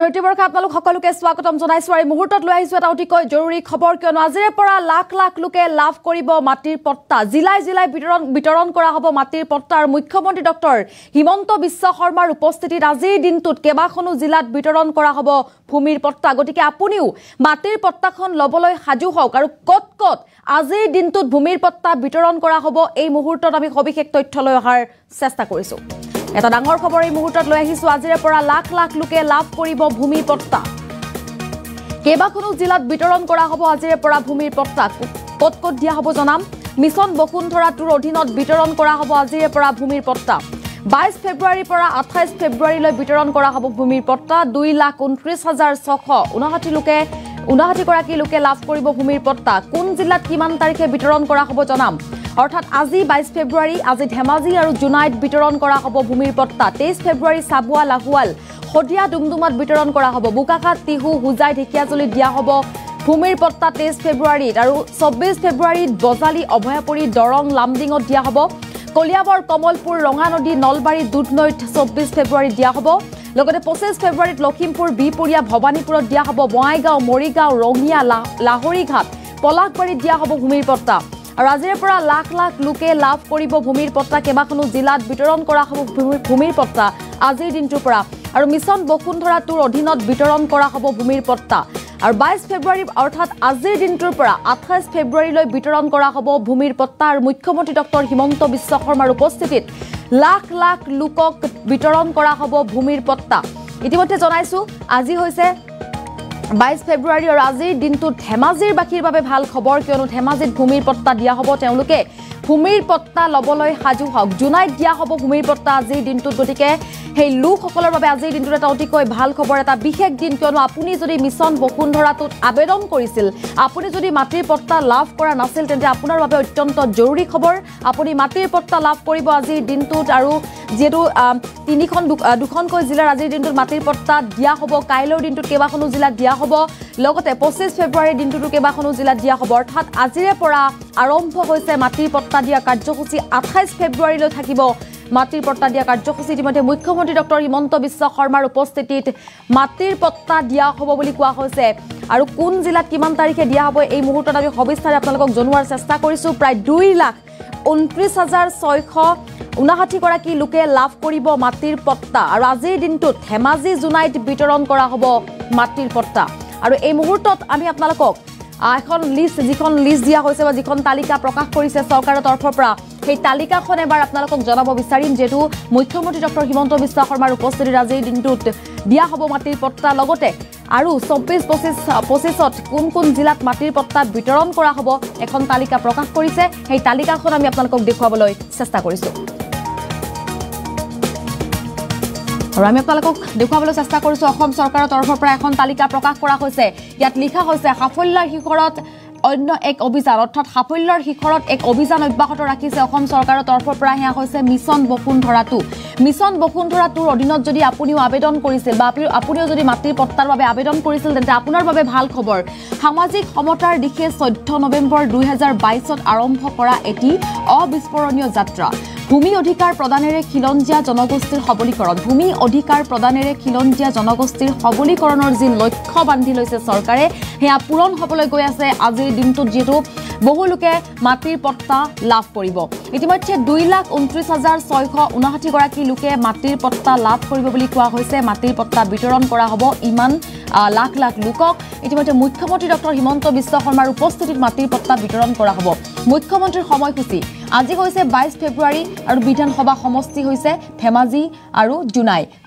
আপোনালোক সকলোকে স্বাগতম জনাইছো আৰু মুহূৰ্তত লৈ আহিছো এটা অতিকৈ জৰুৰী খবৰ কিয়নো আজিৰে পৰা লাখ লাখ লোকে লাভ কৰিব মাটিৰ পট্টা জিলাই জিলাই বিতৰণ কৰা হ'ব মাটিৰ পট্টা আৰু মুখ্যমন্ত্ৰী ডক্টৰ হিমন্ত বিশ্ব শৰ্মাৰ উপস্থিতিত আজিৰ দিনটোত কেবাখনো জিলাত বিতৰণ কৰা হ'ব ভূমিৰ পট্টা গতিকে আপুনিও মাটিৰ পট্টাখন লবলৈ সাজু হওক আৰু কত কত আজিৰ দিনটোত ভূমিৰ পট্টা বিতৰণ কৰা হ'ব এই মুহূৰ্তত আমি সবিশেষ তথ্য লৈ অহাৰ চেষ্টা কৰিছো এটা ডাঙৰ খবৰ এই মুহূৰ্তত লৈ আহিছো আজিৰে পৰা লাখ লাখ লোকে লাভ কৰিব ভূমিৰ পট্টা কেবাখনো জিলাত বিতৰণ কৰা হ'ব আজিৰে পৰা ভূমিৰ পট্টা কত কত দিয়া হ'ব জনাম মিছন বসুন্ধৰাটোৰ অধীনত বিতৰণ কৰা হ'ব আজিৰে পৰা ভূমিৰ পট্টা 22 ফেব্ৰুৱাৰীৰ পৰা 28 ফেব্ৰুৱাৰীলৈ বিতৰণ কৰা হ'ব ভূমিৰ পট্টা 2,29,659 গৰাকী লোকে লাভ কৰিব ভূমিৰ পট্টা কোন জিলাত কিমান তাৰিখে বিতৰণ কৰা হ'ব জনাম অৰ্থাৎ আজি 22 ফেব্ৰুৱাৰী আজি ধেমাজি আৰু জুনাইত বিতৰণ কৰা হ'ব ভূমিৰ পট্টা 23 ফেব্ৰুৱাৰী সাবুৱা লাহুৱাল খদিয়া ডুমডুমাত বিতৰণ কৰা হ'ব বুকাখাত তিহু হুজাই ঢেকিয়াজুলি দিয়া হ'ব ভূমিৰ পট্টা 23 ফেব্ৰুৱাৰীত আৰু 24 ফেব্ৰুৱাৰীত বজালি অভয়াপুৰী দৰং লামডিঙত দিয়া হ'ব কলিয়াবৰ কমলপুৰ ৰঙানদী নলবাৰী দুধনৈত 24 ফেব্ৰুৱাৰীত দিয়া হ'ব লগতে 25 ফেব্ৰুৱাৰীত লখিমপুৰ বিপুৰীয়া ভবানীপুৰত দিয়া হ'ব বঙাইগাঁও মৰিগাঁও ৰঙিয়া লাহৰীঘাট পলাশবাৰীত দিয়া হ'ব ভূমিৰ পট্টা আৰু আজিৰে পৰা লাখ লাখ লোকে লাভ কৰিব ভূমিৰ পট্টা কেবাখনো জিলাত বিতৰণ কৰা হ'ব ভূমিৰ পট্টা আজিৰ দিনটোৰ পৰা আৰু মিছন বসুন্ধৰাটোৰ অধীনত বিতৰণ কৰা হ'ব ভূমিৰ পট্টা আৰু 22 ফেব্ৰুৱাৰী অৰ্থাৎ আজিৰ দিনটোৰ পৰা 28 ফেব্ৰুৱাৰীলৈ বিতৰণ কৰা হ'ব ভূমিৰ পট্টা আৰু মুখ্যমন্ত্ৰী ডক্টৰ হিমন্ত বিশ্ব শৰ্মাৰ উপস্থিতিত লাখ লাখ লোকক বিতৰণ কৰা হ'ব ভূমিৰ পট্টা ইতিমধ্যে জনাইছো আজি হৈছে 22 ফেব্ৰুৱাৰী আৰু আজিৰ দিনটোত ধেমাজিৰ বাকীৰ বাবে ভাল খবৰ কিয়নো ধেমাজিত ভূমিৰ পট্টা দিয়া হ'ব তেওঁলোকে ভূমিৰ পট্টা লবলৈ সাজু হওক জুনাইত দিয়া হ'ব ভূমিৰ পট্টা আজিৰ দিনটোত গতিকে সেই লোকসকলৰ বাবে আজিৰ দিনটোত এটা অতিকৈ ভাল খবৰ এটা বিশেষ দিন কিয়নো আপুনি যদি মিছন বসুন্ধৰাটোত আবেদন কৰিছিল আপুনি যদি মাটিৰ পট্টা লাভ কৰা নাছিল তেন্তে আপোনাৰ বাবে অত্যন্ত জৰুৰী খবৰ আপুনি মাটিৰ পট্টা লাভ কৰিব আজিৰ দিনটোত আৰু যেটো দুখনকৈ জিলাৰ আজিৰ দিনটোত মাটিৰ পট্টা দিয়া হ'ব কাইলৈৰ দিনটোত কেবাখনো জিলাত দিয়া হ'ব লগতে 25 ফেব্ৰুৱাৰীৰ দিনটোত কেবাখনো জিলাত দিয়া হ'ব অৰ্থাৎ আজিৰে পৰা আৰম্ভ হৈছে মাটিৰ পট্টা দিয়া কাৰ্যসূচী 28 ফেব্ৰুৱাৰীলৈ থাকিব মাটিৰ পট্টা দিয়া কাৰ্যসূচী ইতিমধ্যে মুখ্যমন্ত্ৰী ডক্টৰ হিমন্ত বিশ্ব শৰ্মাৰ উপস্থিতিত মাটিৰ পট্টা দিয়া হ'ব বুলি কোৱা হৈছে আৰু কোন জিলাত কিমান তাৰিখে দিয়া হ'ব এই মুহূৰ্তত আমি সবিস্তাৰে আপোনালোকক জনোৱাৰ চেষ্টা কৰিছো প্ৰায় 2,29,659 গৰাকী লোকে লাভ কৰিব মাটিৰ পট্টা আৰু আজিৰ দিনটোত ধেমাজি জুনাইত বিতৰণ কৰা হ'ব মাটিৰ পট্টা আৰু এই মুহূৰ্তত আমি আপোনালোকক এখন যিখন লিষ্ট দিয়া হৈছে বা যিখন তালিকা প্ৰকাশ কৰিছে চৰকাৰৰ তৰফৰ পৰা সেই তালিকাখন এবাৰ আপোনালোকক জনাব বিচাৰিম যেটো মুখ্যমন্ত্ৰী ডক্টৰ হিমন্ত বিশ্ব শৰ্মাৰ উপস্থিতিত আজিৰ দিনটোত দিয়া হ'ব মাটিৰ পট্টা লগতে আৰু 24-25ত কোন জিলাত মাটিৰ পট্টা বিতৰণ কৰা হ'ব এখন তালিকা প্ৰকাশ কৰিছে সেই তালিকাখন আমি আপোনালোকক দেখুৱাবলৈ চেষ্টা কৰিছো আৰু আমি আপোনালোকক দেখুৱাবলৈ চেষ্টা কৰিছো অসম চৰকাৰৰ তৰফৰ পৰা এখন তালিকা প্ৰকাশ কৰা হৈছে ইয়াত লিখা হৈছে সাফল্যৰ শিখৰত অন্য এক অভিযান অৰ্থাৎ সাফল্যৰ শিখৰত এক অভিযান অব্যাহত ৰাখিছে অসম চৰকাৰৰ তৰফৰ পৰা হেয়া হৈছে মিছন বসুন্ধৰাটোৰ অধীনত যদি আপুনিও আবেদন কৰিছিল বা আপুনিও যদি মাটিৰ পট্টাৰ বাবে আবেদন কৰিছিল তেন্তে আপোনাৰ বাবে ভাল খবৰ সামাজিক সমতাৰ দিশে 14 নৱেম্বৰ 2022ত আৰম্ভ কৰা এটি অবিস্মৰণীয় যাত্ৰা ভূমি অধিকাৰ প্ৰদানেৰে খিলঞ্জীয়া জনগোষ্ঠীৰ সবলীকৰণৰ যি লক্ষ্য বান্ধি লৈছে চৰকাৰে হেয়া পূৰণ হ'বলৈ গৈ আছে আজিৰ দিনটোত যেটো বহু লোকে মাটিৰ পট্টা লাভ কৰিব ইতিমধ্যে 2,29,659 গৰাকী লোকে মাটিৰ পট্টা লাভ কৰিব বুলি কোৱা হৈছে মাটিৰ পট্টা বিতৰণ কৰা হ'ব ইমান লাখ লাখ লোকক ইতিমধ্যে মুখ্যমন্ত্ৰী ডক্টৰ হিমন্ত বিশ্ব শৰ্মাৰ উপস্থিতিত মাটিৰ পট্টা বিতৰণ কৰা হ'ব মুখ্যমন্ত্ৰীৰ সময়সূচী আজি হৈছে 22 ফেব্ৰুৱাৰী আৰু বিধানসভা সমষ্টি হৈছে ধেমাজি আৰু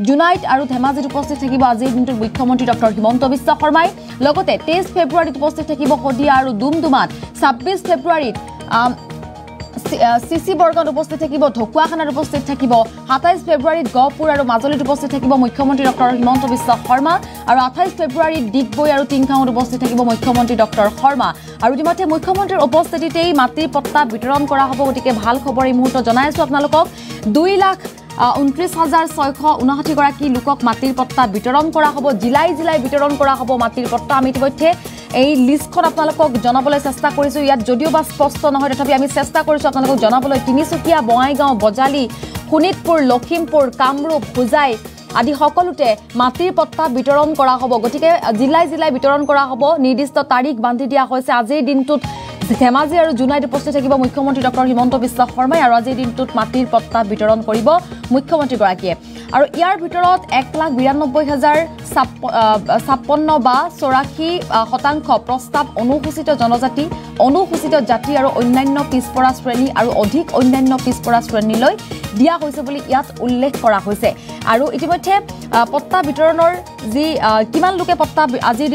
জুনাইত আৰু ধেমাজিত উপস্থিত থাকিব আজিৰ দিনটোত মুখ্যমন্ত্ৰী ডক্টৰ হিমন্ত বিশ্ব শৰ্মাই লগতে 23 ফেব্ৰুৱাৰীত উপস্থিত থাকিব খদিয়া আৰু ডুমডুমাত 26 ফেব্ৰুৱাৰীত সিসি বৰ্গত উপস্থিত থাকিব ঢকুৱাখানাত উপস্থিত থাকিব 27 ফেব্ৰুৱাৰীত গহপুৰ আৰু মাজুলীত উপস্থিত থাকিব মুখ্যমন্ত্ৰী ডক্টৰ হিমন্ত বিশ্ব শৰ্মা আৰু 28 ফেব্ৰুৱাৰীত ডিগবৈ আৰু টিংখাঙত উপস্থিত থাকিব মুখ্যমন্ত্ৰী ডক্টৰ শৰ্মা আৰু ইতিমধ্যে মুখ্যমন্ত্ৰীৰ উপস্থিতিতেই মাটিৰ পট্টা বিতৰণ কৰা হ'ব গতিকে ভাল খবৰ এই মুহূৰ্তত জনাইছো আপোনালোকক 2,29,659 গৰাকী লোকক মাটিৰ পট্টা বিতৰণ কৰা হ'ব জিলাই বিতৰণ কৰা হ'ব মাটিৰ পট্টা আমি ইতিমধ্যে এই লিষ্টখন আপোনালোকক জনাবলৈ চেষ্টা কৰিছো ইয়াত যদিও বা স্পষ্ট নহয় তথাপি আমি চেষ্টা কৰিছো আপোনালোকক জনাবলৈ তিনিচুকীয়া বঙাইগাঁও বজালি শোণিতপুৰ লখিমপুৰ কামৰূপ হুজাই আদি সকলোতে মাটিৰ পট্টা বিতৰণ কৰা হ'ব গতিকে জিলাই জিলাই বিতৰণ কৰা হ'ব নিৰ্দিষ্ট তাৰিখ বান্ধি দিয়া হৈছে আজিৰ দিনটোত ধেমাজি আৰু জুনাইত উপস্থিত থাকিব মুখ্যমন্ত্ৰী ডক্টৰ হিমন্ত বিশ্ব শৰ্মাই আৰু আজিৰ দিনটোত মাটিৰ পট্টা বিতৰণ কৰিব মুখ্যমন্ত্ৰীগৰাকীয়ে আৰু ইয়াৰ ভিতৰত 1,92,056 বা 84% প্ৰস্তাৱ অনুসূচিত জনজাতি অনুসূচিত জাতি আৰু অন্যান্য পিছপৰা শ্ৰেণী আৰু অধিক অন্যান্য পিছপৰা শ্ৰেণীলৈ দিয়া হৈছে বুলি ইয়াত উল্লেখ কৰা হৈছে আৰু ইতিমধ্যে পট্টা বিতৰণৰ যি কিমান লোকে পট্টা আজিৰ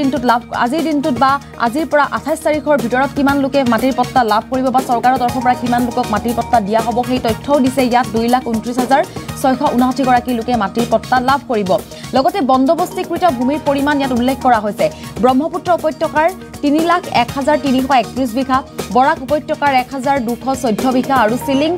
দিনটোত বা আজিৰ পৰা 28 তাৰিখৰ ভিতৰত কিমান লোকে মাটিৰ পট্টা লাভ কৰিব বা চৰকাৰৰ তৰফৰ পৰা কিমান লোকক মাটিৰ পট্টা দিয়া হ'ব সেই তথ্যও দিছে ইয়াত 2,29,659 গৰাকী লোকে মাটিৰ পট্টা লাভ কৰিব লগতে বন্দবস্তিকৃত ভূমিৰ পৰিমাণ ইয়াত উল্লেখ কৰা হৈছে ব্ৰহ্মপুত্ৰ উপত্যকাৰ 3,01,331 বিঘা বৰাক উপত্যকাৰ 1,214 বিঘা আৰু চিলিং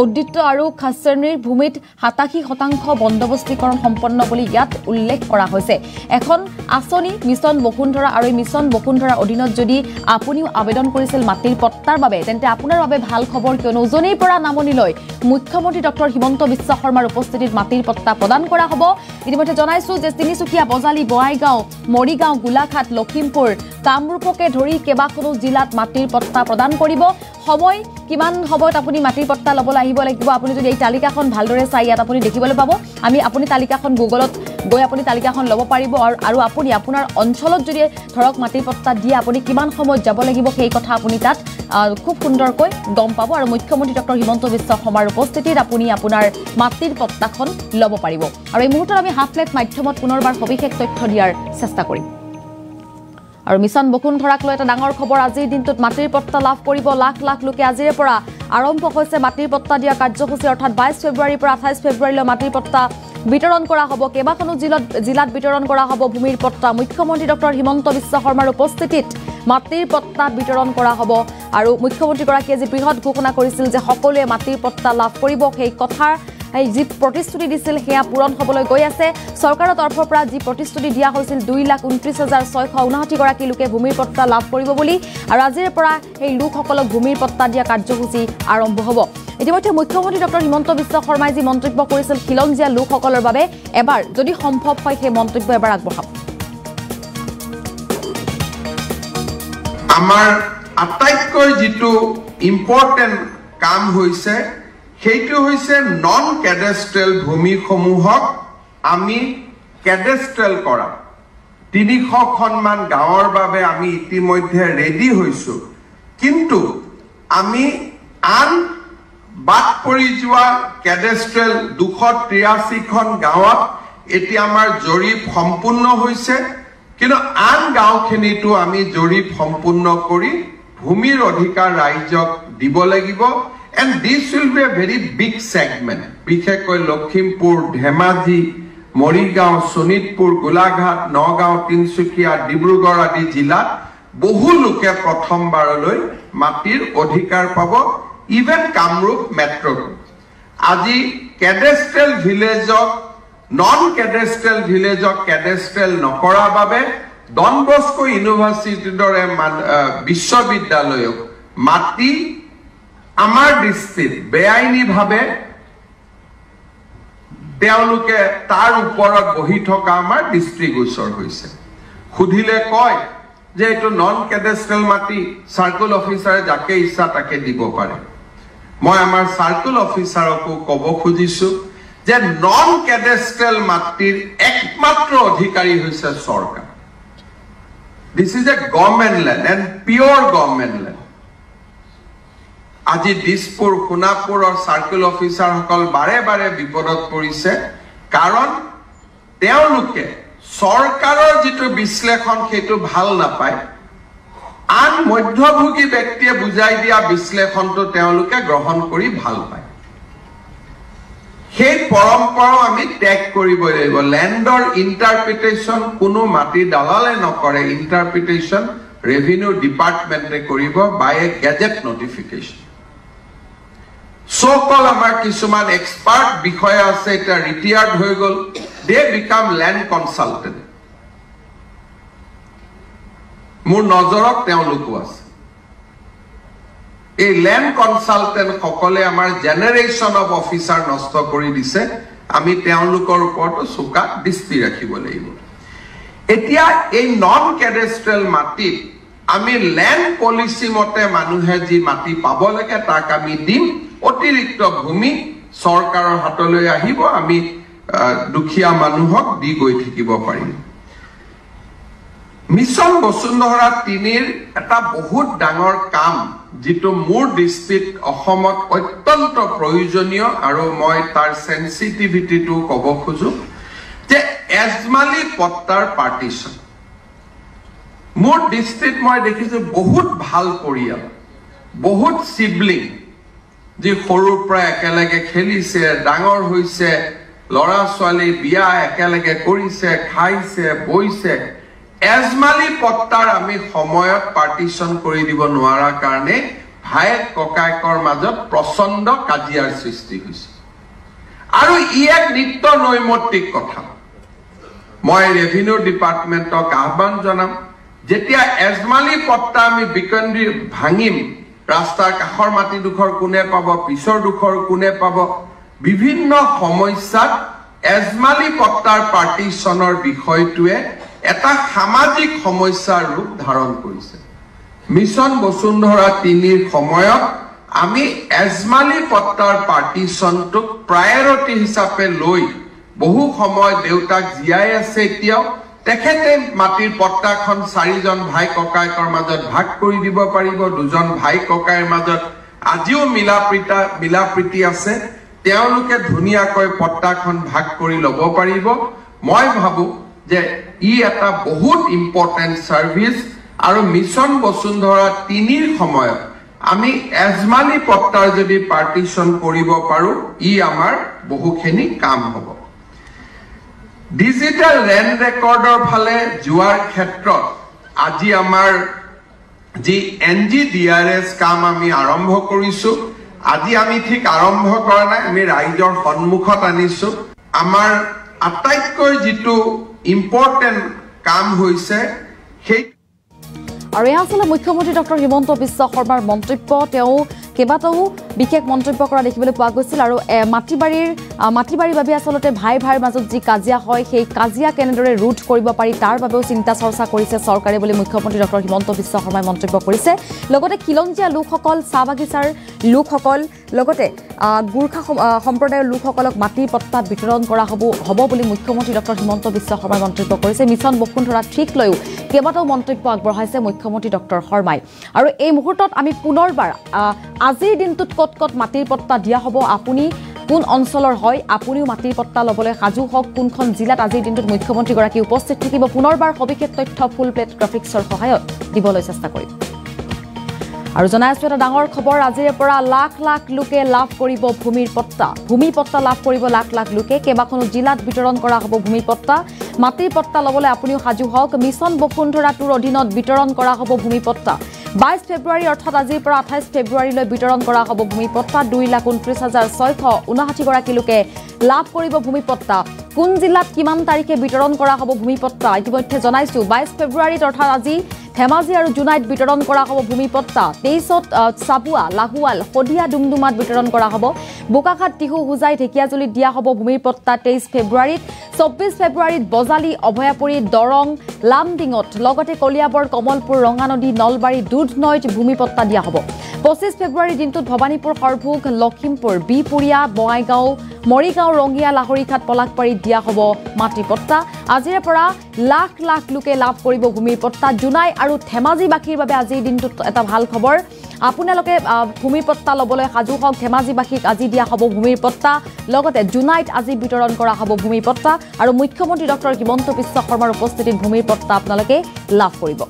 উদ্দিত্য আৰু খাসশ্ৰেণীৰ ভূমিত 87% বন্দবস্তীকৰণ সম্পন্ন বুলি ইয়াত উল্লেখ কৰা হৈছে এখন আঁচনি মিছন বসুন্ধৰা আৰু মিছন বসুন্ধৰাৰ অধীনত যদি আপুনিও আবেদন কৰিছিল মাটিৰ পট্টাৰ বাবে তেন্তে আপোনাৰ বাবে ভাল খবৰ কিয়নো উজনিৰ পৰা নামনিলৈ মুখ্যমন্ত্ৰী ডক্টৰ হিমন্ত বিশ্ব শৰ্মাৰ উপস্থিতিত মাটিৰ পট্টা প্ৰদান কৰা হ'ব ইতিমধ্যে জনাইছো যে তিনিচুকীয়া বজালি বঙাইগাঁও মৰিগাঁও গোলাঘাট লখিমপুৰ কামৰূপকে ধৰি কেইবাখনো জিলাত মাটিৰ পট্টা প্ৰদান কৰিব সময় কিমান সময়ত আপুনি মাটিৰ পট্টা ল'বলৈ আহিব লাগিব আপুনি যদি এই তালিকাখন ভালদৰে চাই ইয়াত আপুনি দেখিবলৈ পাব আপুনি তালিকাখন গুগলত গৈ আপুনি তালিকাখন ল'ব পাৰিব আৰু আপুনি আপোনাৰ অঞ্চলত যদি ধৰক মাটিৰ পট্টা দিয়ে আপুনি কিমান সময়ত যাব লাগিব সেই কথা আপুনি তাত খুব সুন্দৰকৈ গম পাব আৰু মুখ্যমন্ত্ৰী ডক্টৰ হিমন্ত বিশ্ব শৰ্মাৰ উপস্থিতিত আপুনি আপোনাৰ মাটিৰ পট্টাখন ল'ব পাৰিব আৰু এই মুহূৰ্তত আমি হাফ প্লেট মাধ্যমত পুনৰবাৰ সবিশেষ তথ্য দিয়াৰ চেষ্টা কৰিম আৰু মিছন বসুন্ধৰাক লৈ এটা ডাঙৰ খবৰ আজিৰ দিনটোত মাটিৰ পট্টা লাভ কৰিব লাখ লাখ লোকে আজিৰে পৰা আৰম্ভ হৈছে মাটিৰ পট্টা দিয়া কাৰ্যসূচী অৰ্থাৎ 22 ফেব্ৰুৱাৰীৰ পৰা 28 ফেব্ৰুৱাৰীলৈ মাটিৰ পট্টা বিতৰণ কৰা হ'ব কেইবাখনো জিলাত বিতৰণ কৰা হ'ব ভূমিৰ পট্টা মুখ্যমন্ত্ৰী ডক্টৰ হিমন্ত বিশ্ব শৰ্মাৰ উপস্থিতিত মাটিৰ পট্টা বিতৰণ কৰা হ'ব আৰু মুখ্যমন্ত্ৰীগৰাকীয়ে যি বৃহৎ ঘোষণা কৰিছিল যে সকলোৱে মাটিৰ পট্টা লাভ কৰিব সেই কথাৰ যি প্ৰতিশ্ৰুতি দিছিল সেয়া পূৰণ হ'বলৈ গৈ আছে চৰকাৰৰ তৰফৰ পৰা যি প্ৰতিশ্ৰুতি দিয়া হৈছিল 2,29,659 গৰাকী লোকে ভূমিৰ পট্টা লাভ কৰিব বুলি আৰু আজিৰ পৰা সেই লোকসকলক ভূমিৰ পট্টা দিয়া কাৰ্যসূচী আৰম্ভ হ'ব ইতিমধ্যে মুখ্যমন্ত্ৰী ডক্টৰ হিমন্ত বিশ্ব শৰ্মাই যি মন্তব্য কৰিছিল খিলঞ্জীয়া লোকসকলৰ বাবে এবাৰ যদি সম্ভৱ হয় সেই মন্তব্য এবাৰ আগবঢ়াব আমাৰ আটাইতকৈ যিটো ইম্পৰ্টেণ্ট কাম হৈছে সেইটো হৈছে নন কেডেষ্ট্ৰেল ভূমিসমূহক আমি কেডেষ্ট্ৰেল কৰা 300খনমান গাঁৱৰ বাবে আমি ইতিমধ্যে ৰেডি হৈছো কিন্তু আমি আন বাদ পৰি যোৱা কেডেষ্ট্ৰেল 283খন গাঁৱত এতিয়া আমাৰ জৰীপ সম্পূৰ্ণ হৈছে কিন্তু আন গাঁওখিনিতো আমি জৰীপ সম্পূৰ্ণ কৰি ভূমিৰ অধিকাৰ ৰাইজক দিব লাগিব and this will be a very big segment বিশেষকৈ লখিমপুৰ ধেমাজি মৰিগাঁও শোণিতপুৰ গোলাঘাট নগাঁও তিনিচুকীয়া ডিব্ৰুগড় আদি জিলাত বহু লোকে প্ৰথমবাৰলৈ মাটিৰ অধিকাৰ পাব ইভেন কামৰূপ মেট্ৰ' আজি কেডেষ্ট্ৰেল ভিলেজক নন কেডেষ্ট্ৰেল ভিলেজক কেডেষ্ট্ৰেল নকৰাৰ বাবে ডন বস্কো ইউনিভাৰ্চিটিৰ দৰে বিশ্ববিদ্যালয়ক মাটি আমাৰ দৃষ্টিত বেআইনীভাৱে তেওঁলোকে তাৰ ওপৰত বহি থকা আমাৰ দৃষ্টিগোচৰ হৈছে সুধিলে কয় যে এইটো নন কেডেষ্ট্ৰেল মাটি সাৰ্কুল অফিচাৰে যাকে ইচ্ছা তাকে দিব পাৰে মই আমাৰ সাৰ্কুল অফিচাৰকো ক'ব খুজিছো যে নন কেডেষ্ট্ৰেল মাটিৰ একমাত্ৰ অধিকাৰী হৈছে চৰকাৰ this is a government land and pure government land আজি দিছপুৰ সোণাপুৰৰ সাৰ্কুল অফিচাৰসকল বাৰে বাৰে বিপদত পৰিছে কাৰণ তেওঁলোকে চৰকাৰৰ যিটো বিশ্লেষণ সেইটো ভাল নাপায় আন মধ্যভোগী ব্যক্তিয়ে বুজাই দিয়া বিশ্লেষণটো তেওঁলোকে গ্ৰহণ কৰি ভাল পায় সেই পৰম্পৰাও আমি ত্যাগ কৰিব লাগিব লেণ্ডৰ ইণ্টাৰপ্ৰিটেশ্যন কোনো মাটি দালালে নকৰে ইণ্টাৰপ্ৰিটেশ্যন ৰেভিনিউ ডিপাৰ্টমেণ্টে কৰিব বাই এ গেজেট নটিফিকেশ্যন so-called আমাৰ কিছুমান এক্সপাৰ্ট বিষয়া আছে এটা ৰিটায়াৰ্ড হৈ গল they become land consultant মোৰ নজৰত তেওঁলোকো আছে এই ল্যান্ড কনসালটেন্ট সকলে আমাৰ জেনাৰেশন অফ অফিচাৰ নষ্ট কৰি দিছে আমি তেওঁলোকৰ ওপৰত চোকা দৃষ্টি ৰাখিব লাগিব এতিয়া এই নন কেডেষ্ট্ৰেল মাটিত আমি ল্যান্ড পলিসি মতে মানুহে যি মাটি পাব লাগে তাক আমি দিম অতিৰিক্ত ভূমি সৰকাৰৰ হাতলৈ আহিব আমি দুখিয়া মানুহক দি গৈ থাকিব পাৰিম মিছন বসুন্ধৰা 3 এটা বহুত ডাঙৰ কাম যেটো মোৰ দৃষ্টিত অসমত অত্যন্ত প্ৰয়োজনীয় আৰু মই তাৰ সেনসিটিভিটিটো ক'ব খুজো যে এজমালি পট্টাৰ পাৰ্টিশন মোৰ দৃষ্টিত মই দেখিছো বহুত ভাল পৰিয়াল বহুত সিবলিং যে সৰুৰ পৰা একেলগে খেলিছে ডাঙৰ হৈছে লৰা ছোৱালী বিয়া একেলগে কৰিছে খাইছে বইছে এজমালি পট্টাৰ আমি সময়ত পাৰ্টিশন কৰি দিব নোৱাৰা কাৰণে ভাইক ককাইকৰ মাজত প্ৰচণ্ড কাজিয়াৰ সৃষ্টি হৈছে আৰু ই এক নিত্য নৈমিত্তিক কথা মই ৰেভিনিউ ডিপাৰ্টমেণ্টক আহ্বান জনাম যেতিয়া এজমালি পট্টা আমি বিকন্দি ভাঙিম ৰাস্তাৰ কাষৰ মাটি দুখৰ কোনে পাব পিছৰ দুখৰ কোনে পাব বিভিন্ন সমস্যাত এজমালি পট্টাৰ পাৰ্টিশনৰ বিষয়টোৱে এটা সামাজিক সমস্যাৰ ৰূপ ধাৰণ কৰিছে মিছন বসুন্ধৰা 3 সময়ত আমি এজমালি পট্টাৰ পাৰ্টিশনটোক প্ৰায়োৰিটি হিচাপে লৈ বহু সময় দেউতাক জিয়াই আছে এতিয়াও তেখেতে মাটিৰ পট্টাখন 4 জন ভাই ককাইকৰ মাজত ভাগ কৰি দিব পাৰিব দুজন ভাই ককাইৰ মাজত আজিও মিলাপ্ৰীতি আছে তেওঁলোকে ধুনিয়াকৈ পট্টাখন ভাগ কৰি ল'ব পাৰিব মই ভাবো যে ই এটা বহুত ইম্পৰ্টেন্ট সাৰ্ভিস আৰু মিছন বসুন্ধৰা 3 সময়ত আমি এজমালি পট্টাৰ যদি পাৰ্টিশন কৰিব পাৰো ই আমাৰ বহুখিনি কাম হ'ব ডিজিটাল ল্যান্ড ৰেকৰ্ডৰ ফালে যোৱাৰ ক্ষেত্ৰত আজি আমাৰ যি NGDRS কাম আমি আৰম্ভ কৰিছো আজি আমি ঠিক আৰম্ভ কৰা নাই আমি ৰাইজৰ সন্মুখত আনিছো আমাৰ আটাইতকৈ যেটো ইম্পৰ্টেন্ট কাম হৈছে সেই আৰু এই আসলে মুখ্যমন্ত্ৰী ডক্টৰ হিমন্ত বিশ্ব শৰ্মাৰ মন্তব্য তেওঁ কেবাটাও বিশেষ মন্তব্য কৰা দেখিবলৈ পোৱা গৈছিল আৰু মাটিবাৰীৰ বাবে আসলতে ভাই ভাইৰ মাজত যি কাজিয়া হয় সেই কাজিয়া কেনেদৰে ৰোধ কৰিব পাৰি তাৰ বাবেও চিন্তা চৰ্চা কৰিছে চৰকাৰে বুলি মুখ্যমন্ত্ৰী ডক্টৰ হিমন্ত বিশ্ব শৰ্মাই মন্তব্য কৰিছে লগতে খিলঞ্জীয়া লোকসকল চাহবাগিচাৰ লোকসকল লগতে গুৰ্খা সম্প্ৰদায়ৰ লোকসকলক মাটিৰ পট্টা বিতৰণ কৰা হ'ব বুলি মুখ্যমন্ত্ৰী ডক্টৰ হিমন্ত বিশ্ব শৰ্মাই মন্তব্য কৰিছে মিছন বসুন্ধৰা 3 লৈও কেবাটাও মন্তব্য আগবঢ়াইছে মুখ্যমন্ত্ৰী ডক্টৰ শৰ্মাই আৰু এই মুহূৰ্তত আমি পুনৰবাৰ আজিৰ দিনটোত কত মাটিৰ পট্টা দিয়া হ'ব আপুনি কোন অঞ্চলৰ হয় আপুনিও মাটিৰ পট্টা ল'বলৈ সাজু হওক কোনখন জিলাত আজিৰ দিনটোত মুখ্যমন্ত্ৰীগৰাকী উপস্থিত থাকিব পুনৰবাৰ সবিশেষ তথ্য ফুল প্লেট গ্ৰাফিক্সৰ সহায়ত দিবলৈ চেষ্টা কৰিম আৰু জনাইছো এটা ডাঙৰ খবৰ আজিৰে পৰা লাখ লাখ লোকে লাভ কৰিব ভূমি পট্টা লাভ কৰিব লাখ লাখ লোকে কেবাখনো জিলাত বিতৰণ কৰা হ'ব ভূমি পট্টা মাটিৰ পট্টা ল'বলৈ আপুনিও সাজু হওক মিছন বসুন্ধৰা 2 অধীনত বিতৰণ কৰা হ'ব ভূমি পট্টা 22 ফেব্ৰুৱাৰী অৰ্থাৎ আজিৰ পৰা 28 ফেব্ৰুৱাৰীলৈ বিতৰণ কৰা হ'ব ভূমি পট্টা 2,29,689 গৰাকী লোকে লাভ কৰিব ভূমি পট্টা কোন জিলাত কিমান তাৰিখে বিতৰণ কৰা হ'ব ভূমি পট্টা ইতিমধ্যে জনাইছো 22 ফেব্ৰুৱাৰীত অৰ্থাৎ আজি ধেমাজি আৰু জুনাইত বিতৰণ কৰা হ'ব ভূমি পট্টা 23ত চাবুৱা লাহুৱাল খদিয়া ডুমডুমাত বিতৰণ কৰা হ'ব বোকাখাত টিহু হুজাই ঢেকিয়াজুলিত দিয়া হ'ব ভূমিৰ পট্টা 23 ফেব্ৰুৱাৰীত 24 ফেব্ৰুৱাৰীত বজালি অভয়াপুৰী দৰং লামডিঙত লগতে কলিয়াবৰ কমলপুৰ ৰঙানদী নলবাৰী দুধনৈত ভূমি পট্টা দিয়া হ'ব 25 ফেব্ৰুৱাৰীৰ দিনটোত ভবানীপুৰ সৰভোগ লখিমপুৰ বিপুৰীয়া বঙাইগাঁও মৰিগাঁও ৰঙিয়া লাহৰীঘাট পলাকপাৰীত দিয়া হ'ব মাটিৰ পট্টা আজিৰে পৰা লাখ লাখ লোকে লাভ কৰিব ভূমিৰ পট্টা জুনাই আৰু ধেমাজিবাসীৰ বাবে আজিৰ দিনটোত এটা ভাল খবৰ আপোনালোকে ভূমিৰ পট্টা ল'বলৈ সাজু হওক ধেমাজিবাসীক আজি দিয়া হ'ব ভূমিৰ পট্টা লগতে জুনাইত আজি বিতৰণ কৰা হ'ব ভূমিৰ পট্টা আৰু মুখ্যমন্ত্ৰী ডক্টৰ হিমন্ত বিশ্ব শৰ্মাৰ উপস্থিতিত ভূমিৰ পট্টা আপোনালোকে লাভ কৰিব